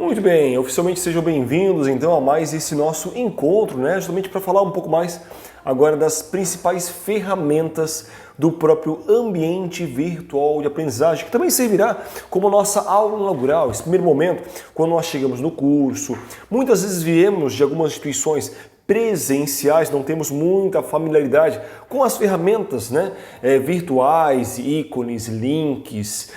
Muito bem, oficialmente sejam bem-vindos então a mais esse nosso encontro, né? Justamente para falar um pouco mais agora das principais ferramentas do próprio ambiente virtual de aprendizagem, que também servirá como nossa aula inaugural, esse primeiro momento, quando nós chegamos no curso. Muitas vezes viemos de algumas instituições presenciais, não temos muita familiaridade com as ferramentas, virtuais, ícones, links,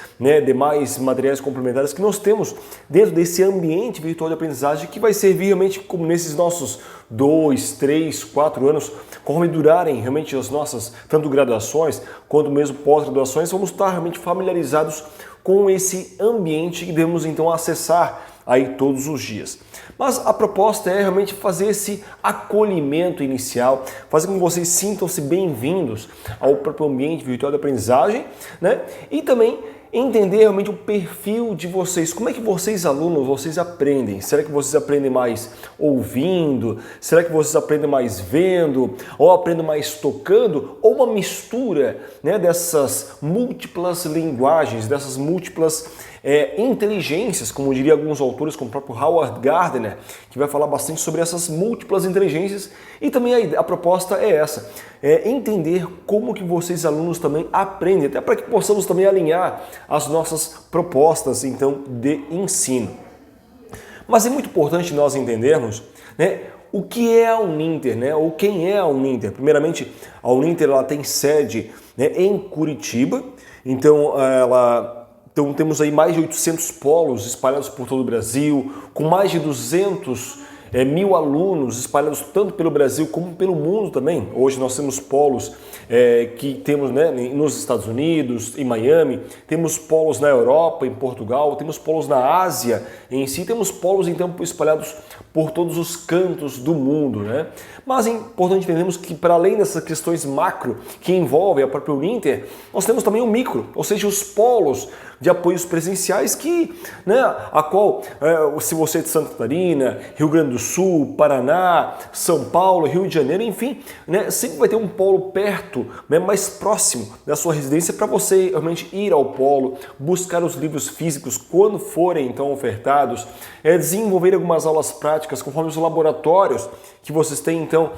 demais materiais complementares que nós temos dentro desse ambiente virtual de aprendizagem, que vai servir realmente como nesses nossos 2, 3, 4 anos, conforme durarem realmente as nossas tanto graduações quanto mesmo pós-graduações, vamos estar realmente familiarizados com esse ambiente que devemos então acessar aí todos os dias. Mas a proposta é realmente fazer esse acolhimento inicial, fazer com que vocês sintam-se bem-vindos ao próprio ambiente virtual de aprendizagem, E também entender realmente o perfil de vocês. Como é que vocês, alunos, vocês aprendem? Será que vocês aprendem mais ouvindo? Será que vocês aprendem mais vendo? Ou aprendem mais tocando? Ou uma mistura dessas múltiplas linguagens, dessas múltiplas inteligências, como diria alguns autores, como o próprio Howard Gardner, que vai falar bastante sobre essas múltiplas inteligências. E também a proposta é essa, entender como que vocês, alunos, também aprendem, até para que possamos também alinhar as nossas propostas, então, de ensino. Mas é muito importante nós entendermos, o que é a Uninter, ou quem é a Uninter. Primeiramente, a Uninter ela tem sede em Curitiba, então temos aí mais de 800 polos espalhados por todo o Brasil, com mais de 200 mil alunos espalhados tanto pelo Brasil como pelo mundo também. Hoje nós temos polos que temos nos Estados Unidos, em Miami, temos polos na Europa, em Portugal, temos polos na Ásia em si, temos polos então espalhados por todos os cantos do mundo. Mas é importante entendermos que, para além dessas questões macro que envolvem a própria Uninter, nós temos também o micro, ou seja, os polos de apoios presenciais a qual, se você é de Santa Catarina, Rio Grande do Sul, Paraná, São Paulo, Rio de Janeiro, enfim, sempre vai ter um polo perto, mais próximo da sua residência, para você realmente ir ao polo, buscar os livros físicos quando forem então ofertados, desenvolver algumas aulas práticas conforme os laboratórios que vocês têm então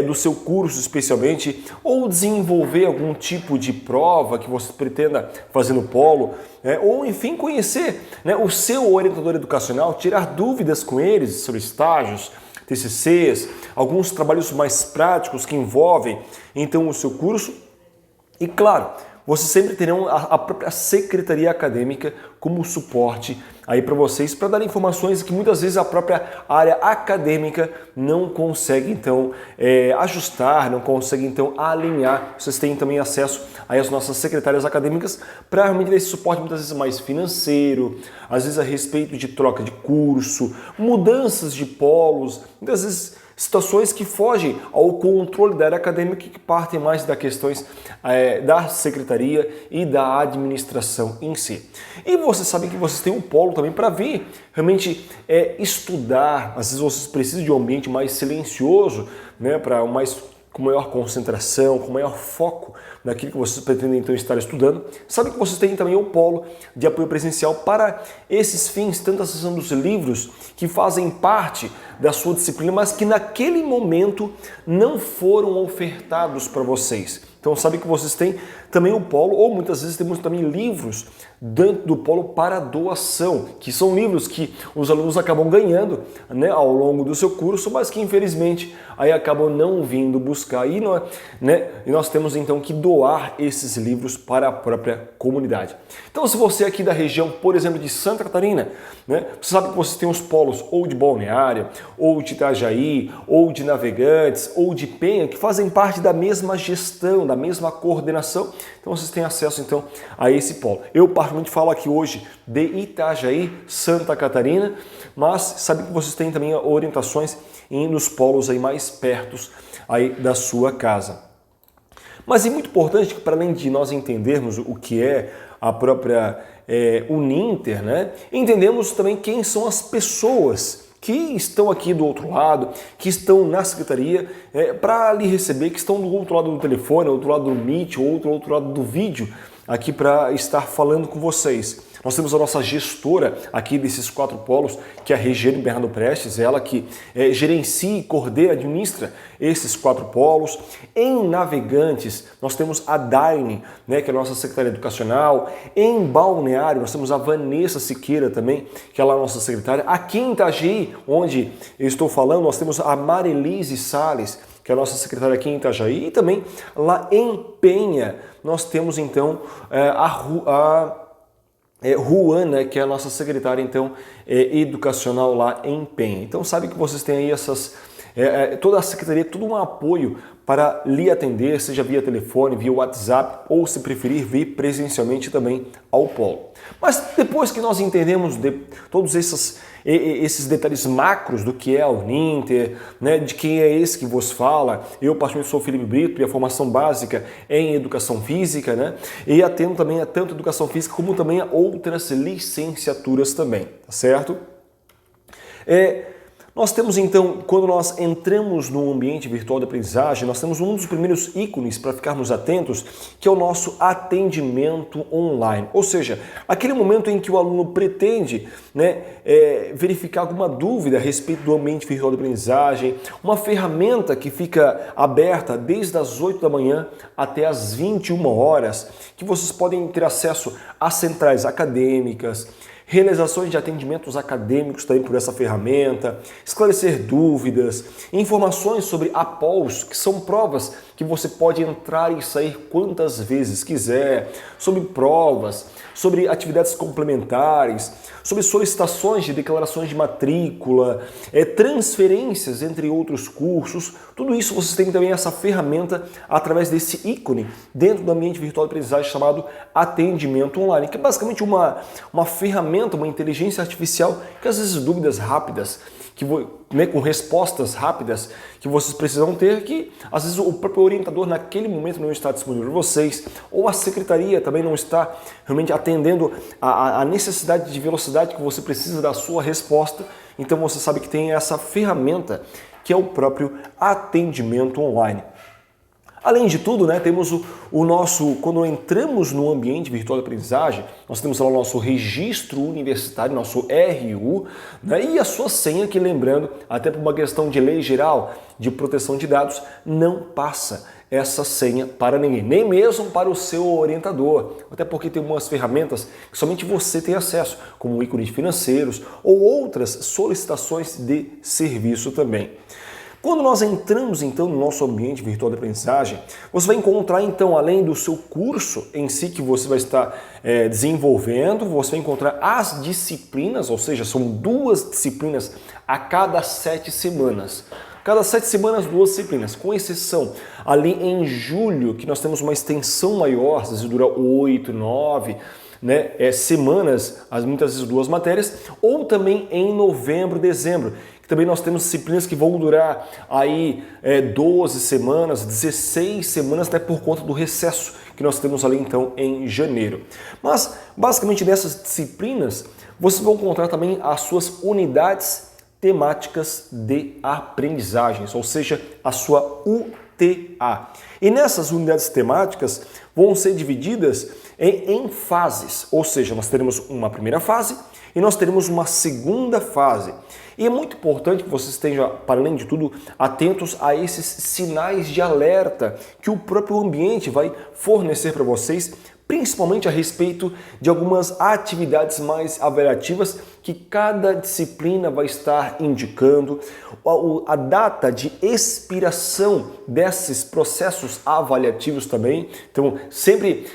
do seu curso especialmente, ou desenvolver algum tipo de prova que você pretenda fazer no polo, ou enfim conhecer o seu orientador educacional, tirar dúvidas com eles sobre estágios, TCCs, alguns trabalhos mais práticos que envolvem então o seu curso. E claro, vocês sempre terão a própria secretaria acadêmica como suporte aí para vocês, para dar informações que muitas vezes a própria área acadêmica não consegue então ajustar, não consegue então alinhar. Vocês têm também acesso aí às nossas secretárias acadêmicas para realmente dar esse suporte muitas vezes mais financeiro, às vezes a respeito de troca de curso, mudanças de polos, muitas vezes situações que fogem ao controle da área acadêmica, que partem mais das questões da secretaria e da administração em si. E vocês sabem que vocês têm um polo também para vir realmente estudar. Às vezes vocês precisam de um ambiente mais silencioso, com maior concentração, com maior foco naquilo que vocês pretendem então estar estudando. Sabe que vocês têm também o polo de apoio presencial para esses fins, tanto a sessão dos livros que fazem parte da sua disciplina, mas que naquele momento não foram ofertados para vocês. Então sabe que vocês têm também o polo, ou muitas vezes temos também livros dentro do polo para doação, que são livros que os alunos acabam ganhando ao longo do seu curso, mas que infelizmente aí acabam não vindo buscar. E nós temos então que doar esses livros para a própria comunidade. Então se você é aqui da região, por exemplo, de Santa Catarina, você sabe que você tem os polos ou de Balneário, ou de Itajaí, ou de Navegantes, ou de Penha, que fazem parte da mesma gestão, da mesma coordenação. Então vocês têm acesso então a esse polo. Eu particularmente falo aqui hoje de Itajaí, Santa Catarina, mas sabe que vocês têm também orientações nos polos aí mais perto aí da sua casa. Mas é muito importante que, para além de nós entendermos o que é a própria Uninter, entendemos também quem são as pessoas que estão aqui do outro lado, que estão na secretaria para lhe receber, que estão do outro lado do telefone, do outro lado do Meet, ou do outro lado do vídeo, aqui para estar falando com vocês. Nós temos a nossa gestora aqui desses 4 polos, que é a Regiane Bernardo Prestes, ela que gerencia, coordena, administra esses 4 polos. Em Navegantes, nós temos a Daine, né, que é a nossa secretária educacional. Em Balneário, nós temos a Vanessa Siqueira também, que ela é a nossa secretária. Aqui em Itajaí, onde eu estou falando, nós temos a Marilise Salles, que é a nossa secretária aqui em Itajaí. E também lá em Penha, nós temos então Ruana, que é a nossa secretária então educacional lá em Penha. Então sabe que vocês têm aí toda a secretaria, todo um apoio para lhe atender, seja via telefone, via WhatsApp ou, se preferir, vir presencialmente também ao polo. Mas depois que nós entendemos todos esses detalhes macros do que é a Uninter, né, de quem é esse que vos fala, eu particularmente sou o Felipe Brito e a formação básica é em Educação Física, né, e atendo também a tanto Educação Física como também a outras licenciaturas também, tá certo? Nós temos então, quando nós entramos no ambiente virtual de aprendizagem, nós temos um dos primeiros ícones para ficarmos atentos, que é o nosso atendimento online. Ou seja, aquele momento em que o aluno pretende, né, verificar alguma dúvida a respeito do ambiente virtual de aprendizagem, uma ferramenta que fica aberta desde as 8 da manhã até as 21 horas, que vocês podem ter acesso às centrais acadêmicas, realizações de atendimentos acadêmicos também por essa ferramenta, esclarecer dúvidas, informações sobre APOLs, que são provas que você pode entrar e sair quantas vezes quiser, sobre provas, sobre atividades complementares, sobre solicitações de declarações de matrícula, transferências entre outros cursos. Tudo isso vocês têm também essa ferramenta através desse ícone dentro do ambiente virtual de aprendizagem chamado atendimento online, que é basicamente uma ferramenta, uma inteligência artificial que às vezes dúvidas rápidas, com respostas rápidas que vocês precisam ter, que às vezes o próprio orientador naquele momento não está disponível para vocês, ou a secretaria também não está realmente atendendo a necessidade de velocidade que você precisa da sua resposta. Então você sabe que tem essa ferramenta que é o próprio atendimento online. Além de tudo, né, temos o nosso, quando entramos no ambiente virtual de aprendizagem, nós temos lá o nosso registro universitário, nosso RU, né, e a sua senha, que lembrando, até por uma questão de lei geral de proteção de dados, não passa essa senha para ninguém, nem mesmo para o seu orientador, até porque tem algumas ferramentas que somente você tem acesso, como ícones financeiros ou outras solicitações de serviço também. Quando nós entramos então no nosso ambiente virtual de aprendizagem, você vai encontrar então, além do seu curso em si que você vai estar desenvolvendo, você vai encontrar as disciplinas, ou seja, são 2 disciplinas a cada 7 semanas. Cada 7 semanas, 2 disciplinas, com exceção ali em julho, que nós temos uma extensão maior, às vezes dura 8, 9, né, semanas, muitas vezes 2 matérias, ou também em novembro, dezembro, que também nós temos disciplinas que vão durar aí 12 semanas, 16 semanas, até por conta do recesso que nós temos ali então em janeiro. Mas basicamente nessas disciplinas vocês vão encontrar também as suas unidades temáticas de aprendizagens, ou seja, a sua UTA. E nessas unidades temáticas vão ser divididas em fases, ou seja, nós teremos uma primeira fase e nós teremos uma segunda fase. E é muito importante que vocês estejam, para além de tudo, atentos a esses sinais de alerta que o próprio ambiente vai fornecer para vocês, principalmente a respeito de algumas atividades mais avaliativas que cada disciplina vai estar indicando, a data de expiração desses processos avaliativos também. Então, sempre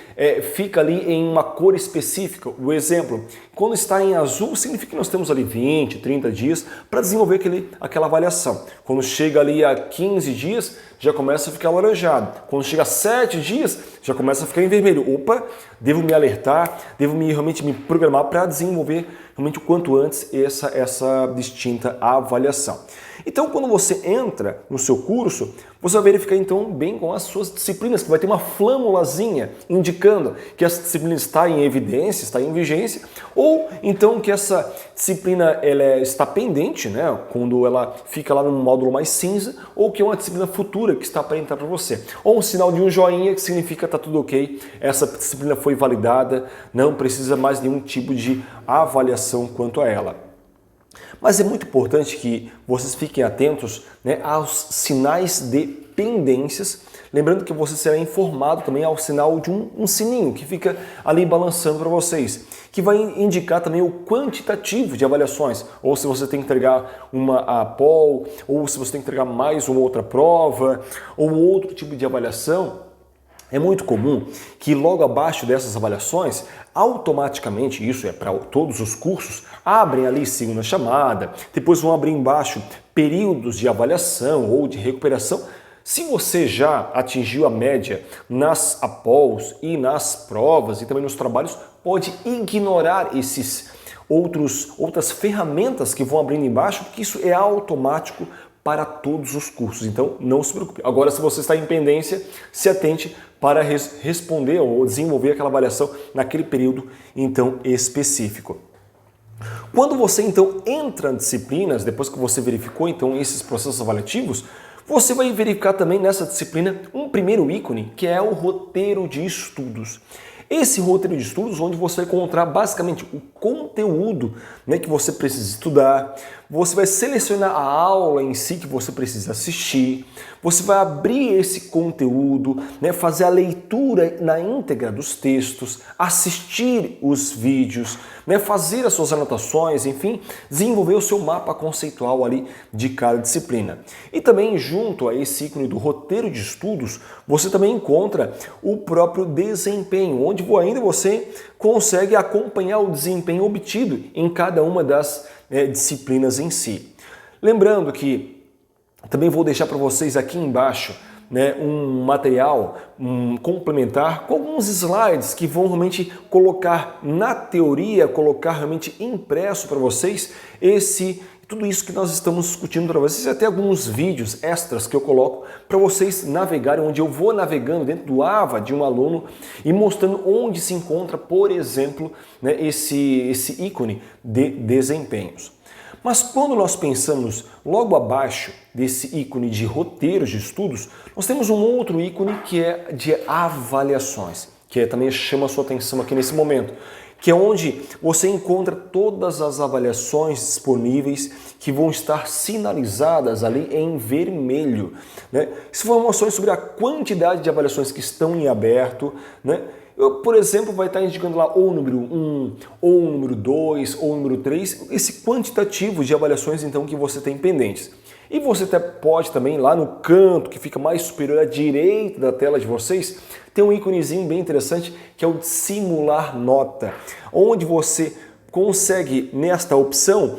fica ali em uma cor específica. O exemplo, quando está em azul, significa que nós temos ali 20, 30 dias para desenvolver aquela avaliação. Quando chega ali a 15 dias, já começa a ficar alaranjado. Quando chega a 7 dias, já começa a ficar em vermelho. Opa, devo me alertar, devo realmente me programar para desenvolver realmente o quanto antes essa distinta avaliação. Então, quando você entra no seu curso, você vai verificar então bem com as suas disciplinas, que vai ter uma flâmulazinha indicando que essa disciplina está em evidência, está em vigência, ou então que essa disciplina está pendente, né, quando ela fica lá no módulo mais cinza, ou que é uma disciplina futura que está para entrar para você. Ou um sinal de um joinha que significa tá tudo ok, essa disciplina foi validada, não precisa mais nenhum tipo de avaliação quanto a ela. Mas é muito importante que vocês fiquem atentos, né, aos sinais de pendências, lembrando que você será informado também ao sinal de um sininho que fica ali balançando para vocês, que vai indicar também o quantitativo de avaliações, ou se você tem que entregar uma APOL, ou se você tem que entregar mais uma outra prova, ou outro tipo de avaliação. É muito comum que logo abaixo dessas avaliações, automaticamente, isso é para todos os cursos, abrem ali segunda chamada, depois vão abrir embaixo períodos de avaliação ou de recuperação. Se você já atingiu a média nas APOLs e nas provas e também nos trabalhos, pode ignorar esses outras ferramentas que vão abrindo embaixo, porque isso é automático para todos os cursos, então não se preocupe. Agora, se você está em pendência, se atente para responder ou desenvolver aquela avaliação naquele período então específico. Quando você então entra em disciplinas, depois que você verificou então esses processos avaliativos, você vai verificar também nessa disciplina um primeiro ícone, que é o roteiro de estudos. Esse roteiro de estudos, onde você vai encontrar basicamente o conteúdo, né, que você precisa estudar, você vai selecionar a aula em si que você precisa assistir, você vai abrir esse conteúdo, né, fazer a leitura na íntegra dos textos, assistir os vídeos, né, fazer as suas anotações, enfim, desenvolver o seu mapa conceitual ali de cada disciplina. E também junto a esse ícone do roteiro de estudos, você também encontra o próprio desempenho, onde ainda você consegue acompanhar o desempenho obtido em cada uma das disciplinas em si. Lembrando que também vou deixar para vocês aqui embaixo, né, um material complementar com alguns slides que vão realmente colocar na teoria, colocar realmente impresso para vocês tudo isso que nós estamos discutindo para vocês, até alguns vídeos extras que eu coloco para vocês navegarem, onde eu vou navegando dentro do AVA de um aluno e mostrando onde se encontra, por exemplo, né, esse ícone de desempenhos. Mas quando nós pensamos logo abaixo desse ícone de roteiros de estudos, nós temos um outro ícone que é de avaliações, que também chama a sua atenção aqui nesse momento, que é onde você encontra todas as avaliações disponíveis que vão estar sinalizadas ali em vermelho, né? Informações sobre a quantidade de avaliações que estão em aberto, né? Por exemplo, vai estar indicando lá ou o número 1, ou o número 2, ou o número 3, esse quantitativo de avaliações então que você tem pendentes. E você até pode também, lá no canto, que fica mais superior à direita da tela de vocês, tem um íconezinho bem interessante que é o de simular nota, onde você consegue, nesta opção,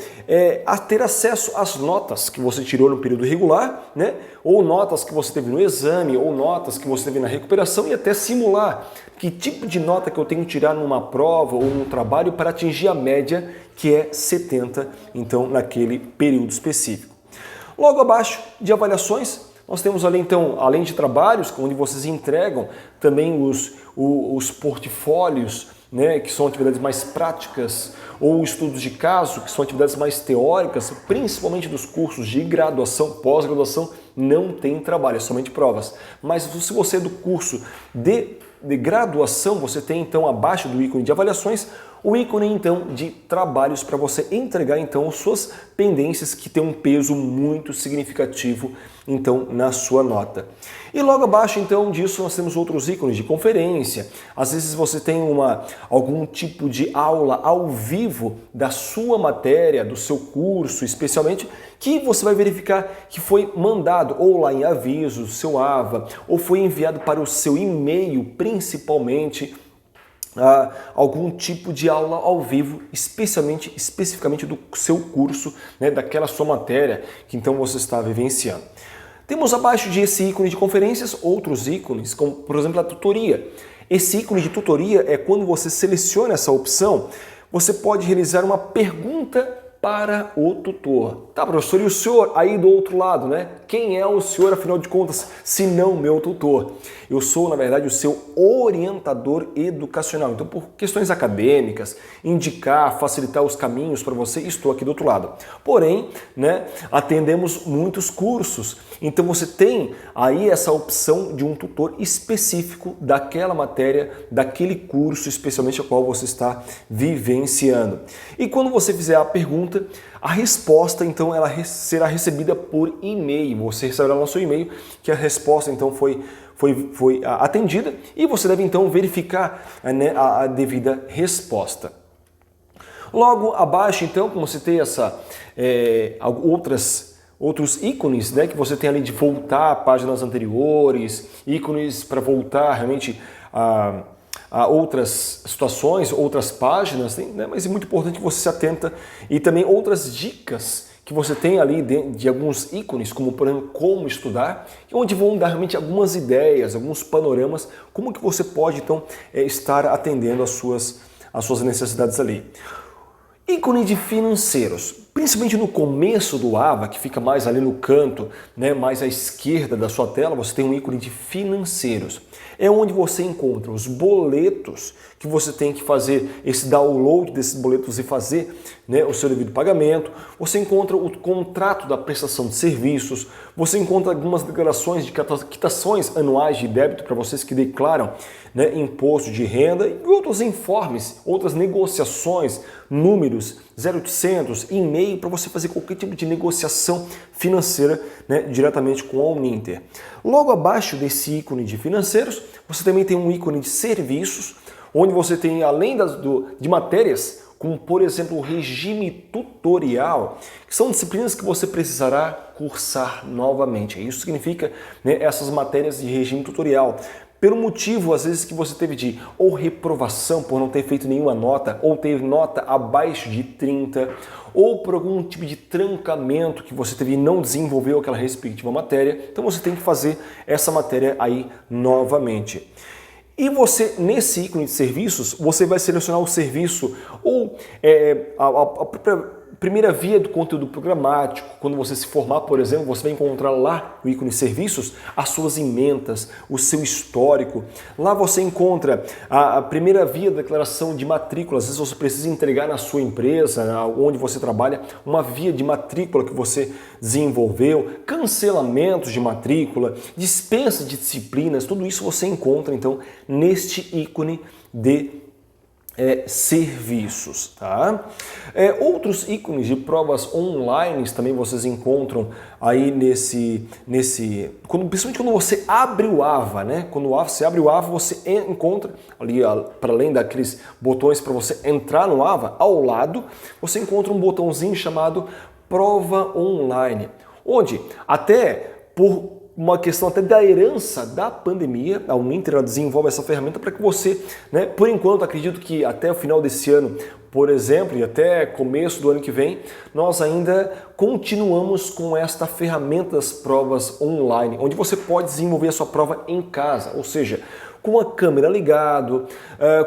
ter acesso às notas que você tirou no período regular, né? Ou notas que você teve no exame, ou notas que você teve na recuperação, e até simular que tipo de nota que eu tenho que tirar numa prova ou num trabalho para atingir a média, que é 70, então, naquele período específico. Logo abaixo de avaliações, nós temos ali então, além de trabalhos, onde vocês entregam também os portfólios, né, que são atividades mais práticas, ou estudos de caso, que são atividades mais teóricas, principalmente dos cursos de graduação, pós-graduação, não tem trabalho, é somente provas. Mas se você é do curso de graduação, você tem então abaixo do ícone de avaliações, o ícone então de trabalhos para você entregar então suas pendências que tem um peso muito significativo então na sua nota. E logo abaixo então disso nós temos outros ícones de conferência. Às vezes você tem algum tipo de aula ao vivo da sua matéria, do seu curso especialmente, que você vai verificar que foi mandado ou lá em avisos, seu AVA, ou foi enviado para o seu e-mail principalmente, algum tipo de aula ao vivo, especificamente do seu curso, né, daquela sua matéria que então você está vivenciando. Temos abaixo desse ícone de conferências outros ícones, como por exemplo a tutoria. Esse ícone de tutoria é quando você seleciona essa opção, você pode realizar uma pergunta para o tutor. Tá, professor, e o senhor aí do outro lado, né? Quem é o senhor, afinal de contas, se não meu tutor? Eu sou, na verdade, o seu orientador educacional. Então, por questões acadêmicas, indicar, facilitar os caminhos para você, estou aqui do outro lado. Porém, né, atendemos muitos cursos. Então, você tem aí essa opção de um tutor específico daquela matéria, daquele curso, especialmente a qual você está vivenciando. E quando você fizer a pergunta, a resposta, então, ela será recebida por e-mail. Você receberá no seu e-mail que a resposta, então, foi atendida e você deve, então, verificar, né, a devida resposta. Logo abaixo, então, como você tem outros ícones, né, que você tem ali de voltar a páginas anteriores, ícones para voltar realmente a outras situações, outras páginas, né, mas é muito importante que você se atenta e também outras dicas que você tem ali de alguns ícones, como por exemplo, como estudar, onde vão dar realmente algumas ideias, alguns panoramas, como que você pode então estar atendendo às suas necessidades ali. Ícone de financeiros, principalmente no começo do AVA, que fica mais ali no canto, né, mais à esquerda da sua tela, você tem um ícone de financeiros. É onde você encontra os boletos que você tem que fazer esse download desses boletos e fazer, né, o seu devido pagamento. Você encontra o contrato da prestação de serviços, você encontra algumas declarações de quitações anuais de débito para vocês que declaram, né, imposto de renda e outros informes, outras negociações, números 0800, e-mail para você fazer qualquer tipo de negociação financeira, né, diretamente com a Uninter. Logo abaixo desse ícone de financeiros, você também tem um ícone de serviços, onde você tem, além de matérias, como por exemplo o regime tutorial, que são disciplinas que você precisará cursar novamente. Isso significa, né, essas matérias de regime tutorial. Pelo motivo, às vezes, que você teve de ou reprovação por não ter feito nenhuma nota, ou teve nota abaixo de 30, ou por algum tipo de trancamento que você teve e não desenvolveu aquela respectiva matéria, então você tem que fazer essa matéria aí novamente. E você, nesse ícone de serviços, você vai selecionar o serviço ou a primeira via do conteúdo programático. Quando você se formar, por exemplo, você vai encontrar lá no ícone de serviços as suas ementas, o seu histórico. Lá você encontra a primeira via da declaração de matrícula. Às vezes você precisa entregar na sua empresa, onde você trabalha, uma via de matrícula que você desenvolveu, cancelamentos de matrícula, dispensa de disciplinas, tudo isso você encontra então neste ícone de serviços, tá? Outros ícones de provas online também vocês encontram aí principalmente quando você abre o AVA, né? Quando você abre o AVA, você encontra ali, para além daqueles botões para você entrar no AVA, ao lado você encontra um botãozinho chamado Prova Online, onde até por uma questão até da herança da pandemia, a Uninter desenvolve essa ferramenta para que você, né, por enquanto, acredito que até o final desse ano, por exemplo, e até começo do ano que vem, nós ainda continuamos com esta ferramenta das provas online, onde você pode desenvolver a sua prova em casa, ou seja, com a câmera ligado,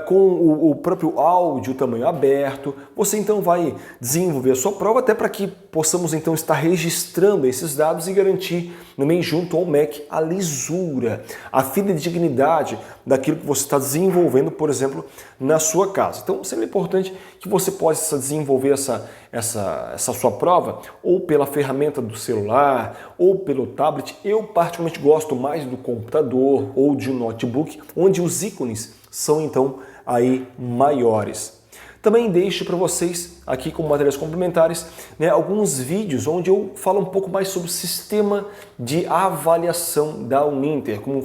com o próprio áudio tamanho aberto, você então vai desenvolver a sua prova até para que possamos então estar registrando esses dados e garantir também junto ao MEC a lisura, a fidedignidade daquilo que você está desenvolvendo, por exemplo, na sua casa. Então, sempre é importante que você possa desenvolver essa sua prova ou pela ferramenta do celular ou pelo tablet. Eu particularmente gosto mais do computador ou de um notebook, onde os ícones são então aí maiores. Também deixo para vocês aqui como materiais complementares, né, alguns vídeos onde eu falo um pouco mais sobre o sistema de avaliação da Uninter, como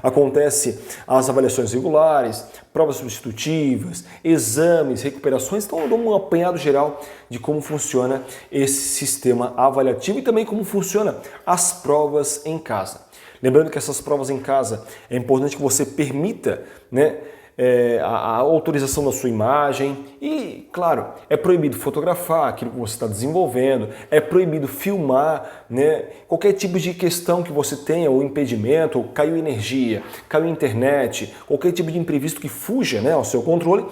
acontece as avaliações regulares, provas substitutivas, exames, recuperações. Então eu dou um apanhado geral de como funciona esse sistema avaliativo e também como funciona as provas em casa. Lembrando que essas provas em casa é importante que você permita, né, a autorização da sua imagem e, claro, é proibido fotografar aquilo que você está desenvolvendo, é proibido filmar, né, qualquer tipo de questão que você tenha, ou impedimento, ou caiu energia, caiu internet, qualquer tipo de imprevisto que fuja, né, ao seu controle.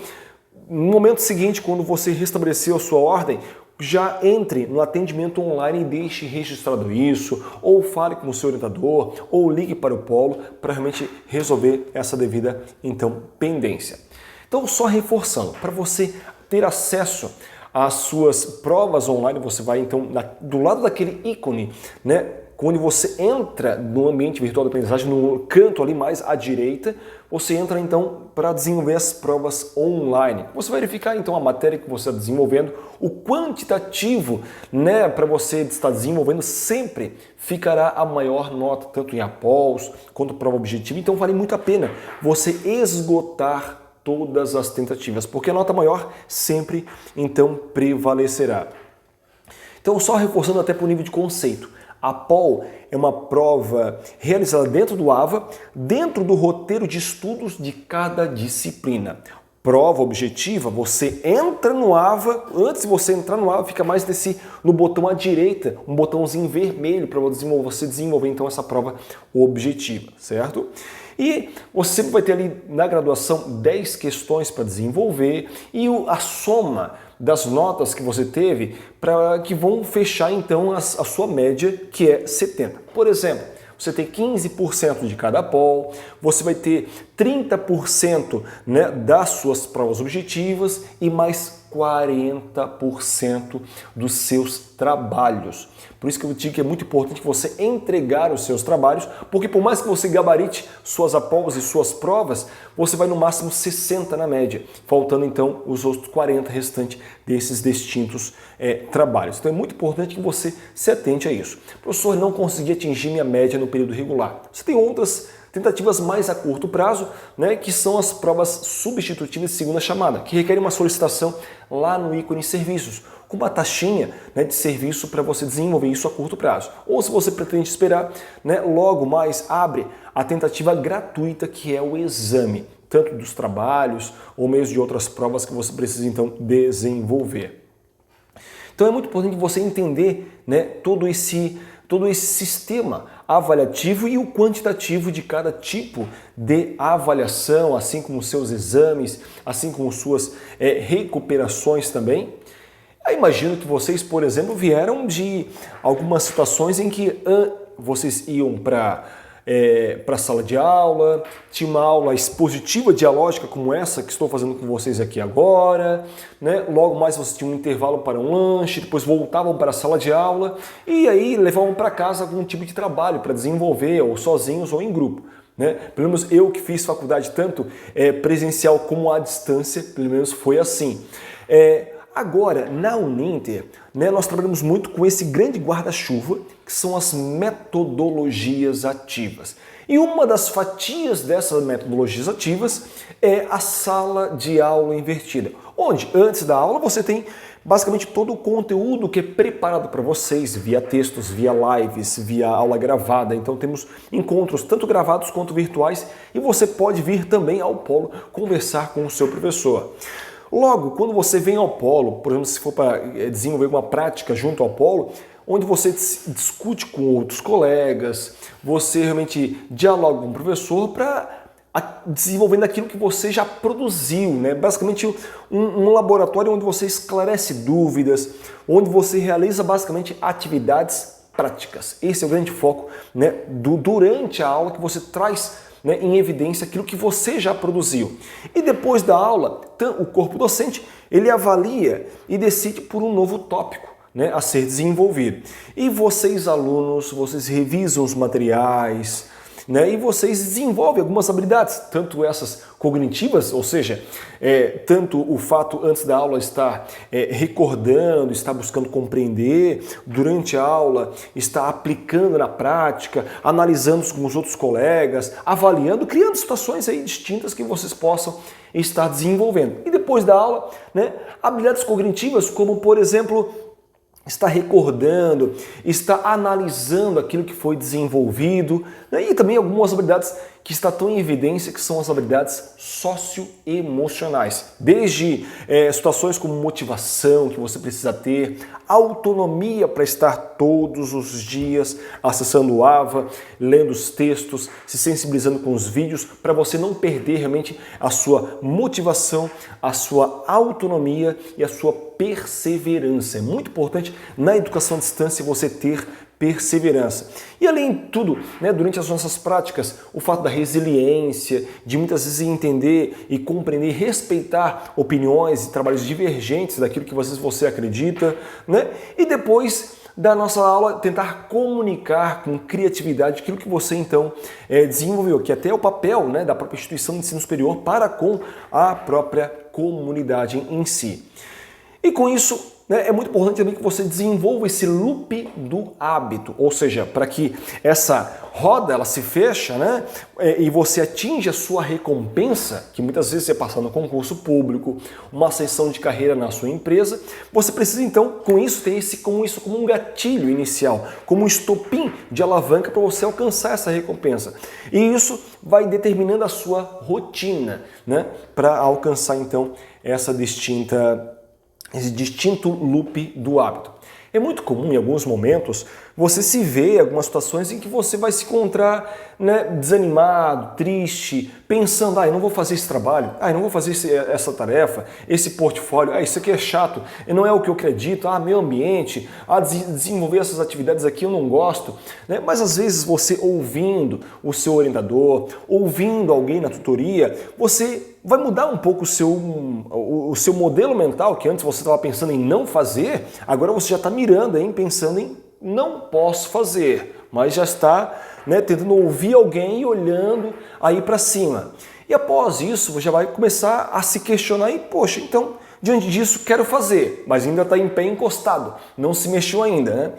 No momento seguinte, quando você restabeleceu a sua ordem, já entre no atendimento online e deixe registrado isso, ou fale com o seu orientador, ou ligue para o polo para realmente resolver essa devida, então, pendência. Então, só reforçando, para você ter acesso às suas provas online, você vai, então, do lado daquele ícone, né, quando você entra no ambiente virtual de aprendizagem, no canto ali mais à direita, você entra então para desenvolver as provas online. Você vai verificar então a matéria que você está desenvolvendo, o quantitativo, né, para você estar desenvolvendo sempre ficará a maior nota, tanto em APOLs quanto prova objetiva. Então vale muito a pena você esgotar todas as tentativas, porque a nota maior sempre então prevalecerá. Então só reforçando até para o nível de conceito. A APOL é uma prova realizada dentro do AVA, dentro do roteiro de estudos de cada disciplina. Prova objetiva, você entra no AVA, antes de você entrar no AVA, fica mais no botão à direita, um botãozinho vermelho para você desenvolver então essa prova objetiva, certo? E você sempre vai ter ali na graduação 10 questões para desenvolver e a soma das notas que você teve que vão fechar então a sua média, que é 70. Por exemplo, você tem 15% de cada pol, você vai ter 30%, né, das suas provas objetivas e mais 40% dos seus trabalhos. Por isso que eu digo que é muito importante você entregar os seus trabalhos, porque por mais que você gabarite suas APOLs e suas provas, você vai no máximo 60 na média, faltando então os outros 40 restantes desses distintos trabalhos. Então é muito importante que você se atente a isso. Professor, não consegui atingir minha média no período regular. Você tem outras tentativas mais a curto prazo, né, que são as provas substitutivas de segunda chamada, que requerem uma solicitação lá no ícone serviços, com uma taxinha, né, de serviço para você desenvolver isso a curto prazo. Ou se você pretende esperar, né, logo mais abre a tentativa gratuita, que é o exame, tanto dos trabalhos ou mesmo de outras provas que você precisa então desenvolver. Então é muito importante você entender, né, todo esse sistema avaliativo e o quantitativo de cada tipo de avaliação, assim como seus exames, assim como suas recuperações também. Eu imagino que vocês, por exemplo, vieram de algumas situações em que vocês iam para a sala de aula, tinha uma aula expositiva dialógica como essa que estou fazendo com vocês aqui agora, né? Logo mais vocês tinham um intervalo para um lanche, depois voltavam para a sala de aula e aí levavam para casa algum tipo de trabalho para desenvolver, ou sozinhos ou em grupo. Né? Pelo menos eu que fiz faculdade tanto presencial como à distância, pelo menos foi assim. Agora, na Uninter, né, nós trabalhamos muito com esse grande guarda-chuva, que são as metodologias ativas. E uma das fatias dessas metodologias ativas é a sala de aula invertida, onde antes da aula você tem basicamente todo o conteúdo que é preparado para vocês, via textos, via lives, via aula gravada. Então temos encontros tanto gravados quanto virtuais e você pode vir também ao polo conversar com o seu professor. Logo, quando você vem ao polo, por exemplo, se for para desenvolver uma prática junto ao polo, onde você discute com outros colegas, você realmente dialoga com o professor para desenvolvendo aquilo que você já produziu, né? Basicamente um laboratório onde você esclarece dúvidas, onde você realiza basicamente atividades práticas. Esse é o grande foco, né, durante a aula, que você traz, né, em evidência aquilo que você já produziu. E depois da aula, o corpo docente ele avalia e decide por um novo tópico, né, a ser desenvolvido. E vocês, alunos, vocês revisam os materiais, né, e vocês desenvolvem algumas habilidades, tanto essas cognitivas, ou seja, tanto o fato antes da aula estar recordando, estar buscando compreender, durante a aula estar aplicando na prática, analisando com os outros colegas, avaliando, criando situações aí distintas que vocês possam estar desenvolvendo. E depois da aula, né, habilidades cognitivas como, por exemplo, está recordando, está analisando aquilo que foi desenvolvido, né? E também algumas habilidades que está tão em evidência, que são as habilidades socioemocionais. Desde situações como motivação que você precisa ter, autonomia para estar todos os dias acessando o AVA, lendo os textos, se sensibilizando com os vídeos, para você não perder realmente a sua motivação, a sua autonomia e a sua perseverança. É muito importante na educação à distância você ter perseverança. E além de tudo, durante as nossas práticas, o fato da resiliência, de muitas vezes entender e compreender, respeitar opiniões e trabalhos divergentes daquilo que você acredita, e depois da nossa aula tentar comunicar com criatividade aquilo que você então desenvolveu, que até é o papel da própria instituição de ensino superior para com a própria comunidade em si. E com isso, é muito importante também que você desenvolva esse loop do hábito, ou seja, para que essa roda ela se fecha, e você atinja a sua recompensa, que muitas vezes é passar no concurso público, uma ascensão de carreira na sua empresa, você precisa então com isso ter como um gatilho inicial, como um estopim de alavanca para você alcançar essa recompensa. E isso vai determinando a sua rotina, para alcançar então esse distinto loop do hábito. É muito comum em alguns momentos você se vê em algumas situações em que você vai se encontrar desanimado, triste, pensando, eu não vou fazer esse trabalho, eu não vou fazer essa tarefa, esse portfólio, isso aqui é chato, não é o que eu acredito, meu ambiente, desenvolver essas atividades aqui eu não gosto. Mas às vezes você ouvindo o seu orientador, ouvindo alguém na tutoria, você vai mudar um pouco o seu modelo mental, que antes você estava pensando em não fazer, agora você já está mirando, pensando em não posso fazer, mas já está tentando ouvir alguém e olhando aí para cima. E após isso, você já vai começar a se questionar e, poxa, então, diante disso, quero fazer, mas ainda está em pé encostado, não se mexeu ainda,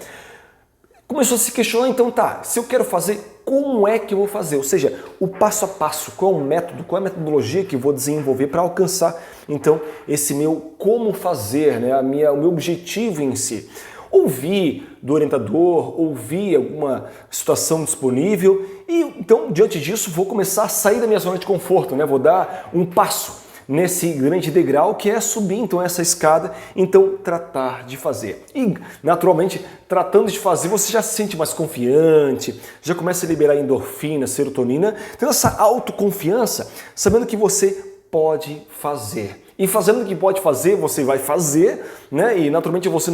Começou a se questionar, então se eu quero fazer, como é que eu vou fazer? Ou seja, o passo a passo, qual é o método, qual é a metodologia que eu vou desenvolver para alcançar, então, esse meu como fazer, o meu objetivo em si. Ouvir do orientador, ouvir alguma situação disponível e, então, diante disso, vou começar a sair da minha zona de conforto, vou dar um passo nesse grande degrau que é subir então essa escada, então tratar de fazer. E naturalmente, tratando de fazer, você já se sente mais confiante, já começa a liberar endorfina, serotonina, tendo essa autoconfiança, sabendo que você pode fazer. E fazendo o que pode fazer, você vai fazer, E naturalmente você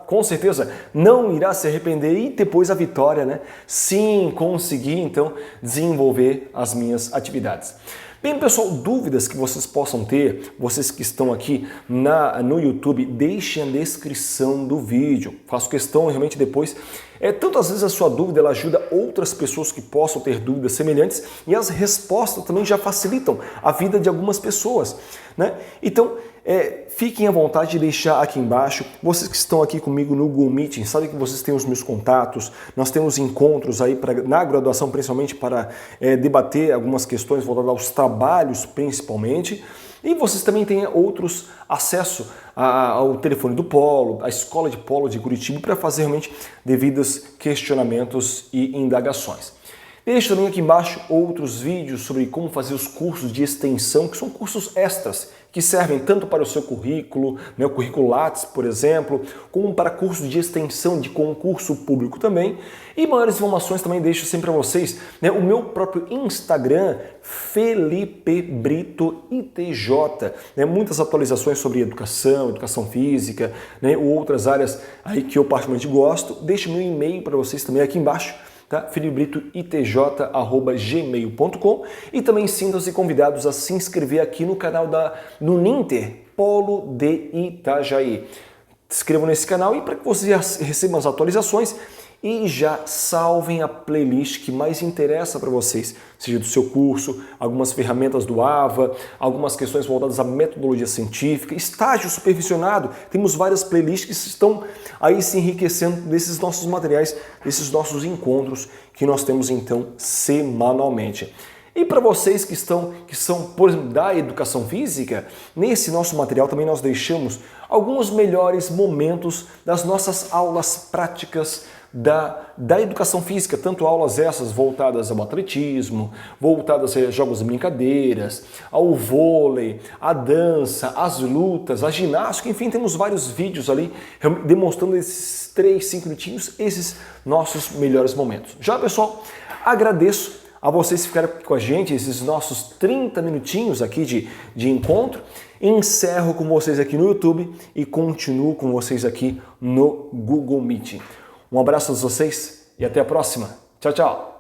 com certeza não irá se arrepender e depois a vitória, Sim, conseguir então desenvolver as minhas atividades. Bem, pessoal, dúvidas que vocês possam ter, vocês que estão aqui no YouTube, deixem a descrição do vídeo. Faço questão realmente depois. Tantas vezes a sua dúvida ela ajuda outras pessoas que possam ter dúvidas semelhantes e as respostas também já facilitam a vida de algumas pessoas, Então, fiquem à vontade de deixar aqui embaixo. Vocês que estão aqui comigo no Google Meeting, sabem que vocês têm os meus contatos, nós temos encontros aí na graduação, principalmente para debater algumas questões voltadas aos trabalhos, principalmente. E vocês também têm outros acesso ao telefone do Polo, à Escola de Polo de Curitiba, para fazer realmente devidos questionamentos e indagações. Deixo também aqui embaixo outros vídeos sobre como fazer os cursos de extensão, que são cursos extras, que servem tanto para o seu currículo, o currículo Lattes, por exemplo, como para cursos de extensão de concurso público também. E maiores informações também deixo sempre para vocês, o meu próprio Instagram, Felipe Brito ITJ, muitas atualizações sobre educação física, ou outras áreas aí que eu particularmente gosto. Deixo meu e-mail para vocês também aqui embaixo, felipebritoitj@gmail.com, e também sintam-se convidados a se inscrever aqui no canal no Ninter Polo de Itajaí. Se inscrevam nesse canal e para que vocês recebam as atualizações e já salvem a playlist que mais interessa para vocês, seja do seu curso, algumas ferramentas do AVA, algumas questões voltadas à metodologia científica, estágio supervisionado. Temos várias playlists que estão aí se enriquecendo desses nossos materiais, desses nossos encontros que nós temos então semanalmente. E para vocês que são, por exemplo, da educação física, nesse nosso material também nós deixamos alguns melhores momentos das nossas aulas práticas da educação física, tanto aulas essas voltadas ao atletismo, voltadas a jogos e brincadeiras, ao vôlei, à dança, às lutas, à ginástica, enfim, temos vários vídeos ali demonstrando esses 3, 5 minutinhos, esses nossos melhores momentos. Já, pessoal, agradeço a vocês ficarem com a gente, esses nossos 30 minutinhos aqui de encontro. Encerro com vocês aqui no YouTube e continuo com vocês aqui no Google Meet. Um abraço a vocês e até a próxima. Tchau, tchau!